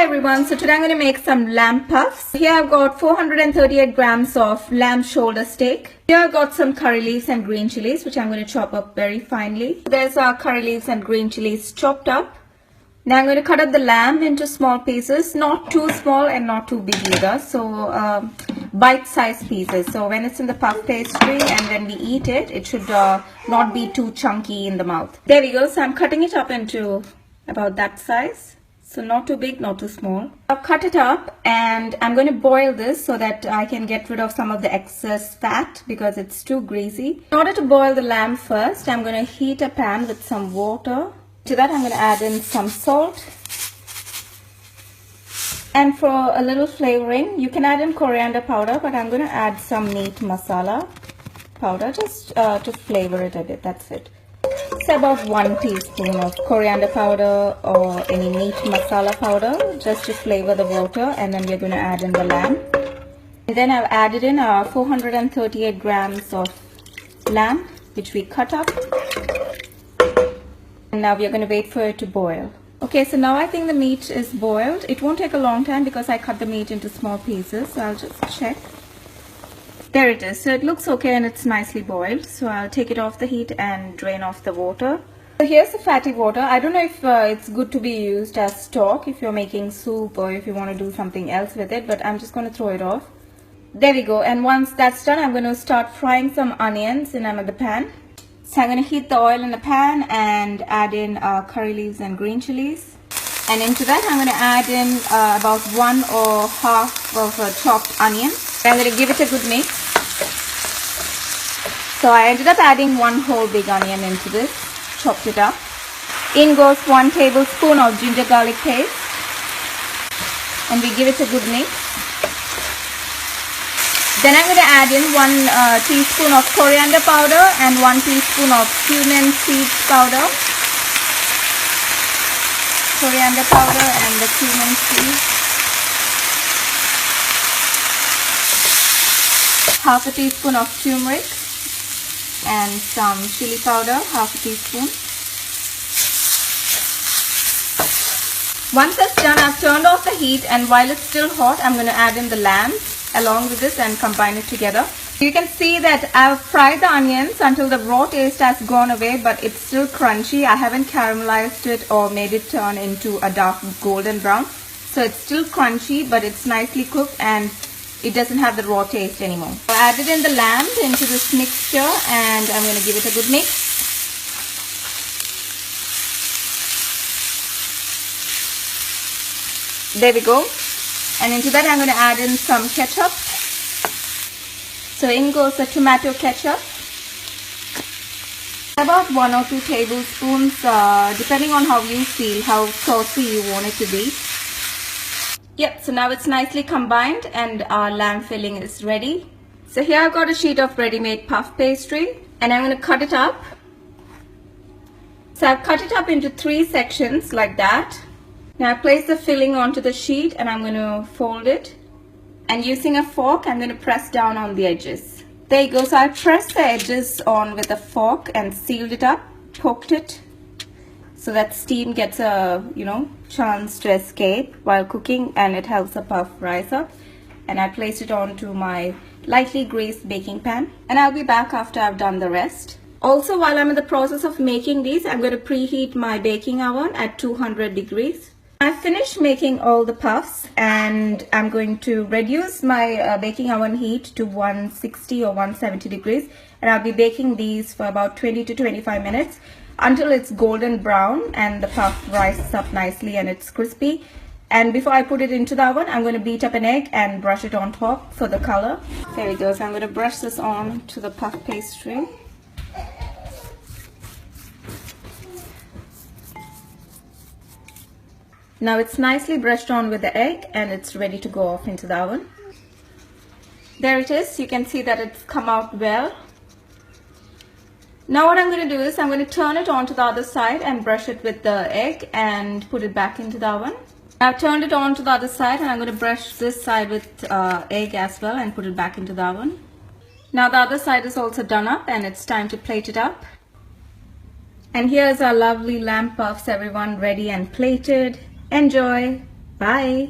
Hi everyone, so today I'm going to make some lamb puffs. Here I've got 438 grams of lamb shoulder steak. Here I've got some curry leaves and green chilies which I'm going to chop up very finely. There's our curry leaves and green chilies chopped up. Now I'm going to cut up the lamb into small pieces, not too small and not too big either. So bite-sized pieces. So when it's in the puff pastry and when we eat it, it should not be too chunky in the mouth. There we go. So I'm cutting it up into about that size. So not too big, not too small. I've cut it up and I'm going to boil this so that I can get rid of some of the excess fat because it's too greasy. In order to boil the lamb first, I'm going to heat a pan with some water. To that I'm going to add in some salt. And for a little flavoring, you can add in coriander powder, but I'm going to add some meat masala powder just to flavor it a bit. That's it. Say about 1 teaspoon of coriander powder or any meat masala powder just to flavor the water, and then we're going to add in the lamb. And then I've added in our 438 grams of lamb which we cut up, and now we're going to wait for it to boil. Okay, so now I think the meat is boiled. It won't take a long time because I cut the meat into small pieces, so I'll just check. There it is. So it looks okay and it's nicely boiled. So I'll take it off the heat and drain off the water. So here's the fatty water. I don't know if it's good to be used as stock if you're making soup or if you want to do something else with it, but I'm just going to throw it off. There we go. And once that's done, I'm going to start frying some onions in another pan. So I'm going to heat the oil in the pan and add in curry leaves and green chilies. And into that, I'm going to add in about 1 or half of a chopped onion. I'm going to give it a good mix. So I ended up adding 1 whole big onion into this, chopped it up. In goes 1 tablespoon of ginger garlic paste. And we give it a good mix. Then I'm going to add in 1 teaspoon of coriander powder and 1 teaspoon of cumin seeds powder. Coriander powder and the cumin seeds. Half a teaspoon of turmeric and some chili powder, half a teaspoon. Once that's done, I've turned off the heat, and while it's still hot, I'm going to add in the lamb along with this and combine it together. You can see that I've fried the onions until the raw taste has gone away, but it's still crunchy. I haven't caramelized it or made it turn into a dark golden brown. So it's still crunchy, but it's nicely cooked and it doesn't have the raw taste anymore. I added in the lamb into this mixture and I'm going to give it a good mix. There we go. And into that I'm going to add in some ketchup. So in goes the tomato ketchup. About 1 or 2 tablespoons depending on how you feel, how saucy you want it to be. Yep, so now it's nicely combined and our lamb filling is ready. So here I've got a sheet of ready-made puff pastry and I'm going to cut it up. So I've cut it up into 3 sections like that. Now I place the filling onto the sheet and I'm going to fold it. And using a fork, I'm going to press down on the edges. There you go. So I pressed the edges on with a fork and sealed it up, poked it, so that steam gets a chance to escape while cooking, and it helps the puff rise up. And I place it onto my lightly greased baking pan, and I'll be back after I've done the rest. Also, while I'm in the process of making these, I'm going to preheat my baking oven at 200 degrees. I finished making all the puffs and I'm going to reduce my baking oven heat to 160 or 170 degrees, and I'll be baking these for about 20 to 25 minutes until it's golden brown and the puff rises up nicely and it's crispy. And before I put it into the oven, I'm going to beat up an egg and brush it on top for the color. There we go. So I'm going to brush this on to the puff pastry. Now it's nicely brushed on with the egg and it's ready to go off into the oven. There it is. You can see that it's come out well. Now what I'm going to do is I'm going to turn it onto the other side and brush it with the egg and put it back into the oven. I've turned it on to the other side and I'm going to brush this side with egg as well and put it back into the oven. Now the other side is also done up and it's time to plate it up. And here's our lovely lamb puffs, everyone, ready and plated. Enjoy! Bye.